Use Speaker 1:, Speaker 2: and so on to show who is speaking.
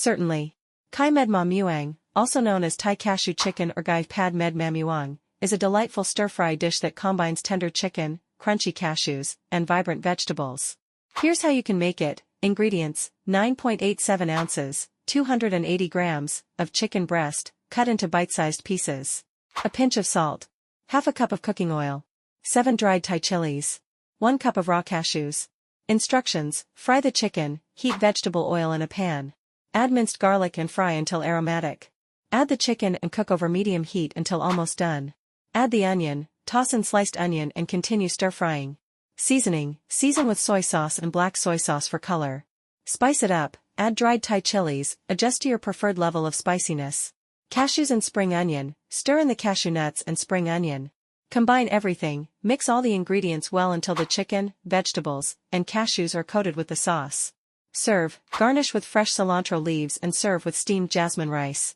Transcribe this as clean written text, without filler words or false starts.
Speaker 1: Certainly. Kai med ma muang, also known as Thai cashew chicken or gai pad med ma muang, is a delightful stir-fry dish that combines tender chicken, crunchy cashews, and vibrant vegetables. Here's how you can make it. Ingredients: 9.87 ounces, 280 grams, of chicken breast, cut into bite-sized pieces. A pinch of salt. Half a cup of cooking oil. 7 dried Thai chilies. 1 cup of raw cashews. Instructions: fry the chicken, heat vegetable oil in a pan. Add minced garlic and fry until aromatic. Add the chicken and cook over medium heat until almost done. Add the onion, toss in sliced onion and continue stir-frying. Seasoning: season with soy sauce and black soy sauce for color. Spice it up, add dried Thai chilies, adjust to your preferred level of spiciness. Cashews and spring onion, stir in the cashew nuts and spring onion. Combine everything, mix all the ingredients well until the chicken, vegetables, and cashews are coated with the sauce. Serve, garnish with fresh cilantro leaves and serve with steamed jasmine rice.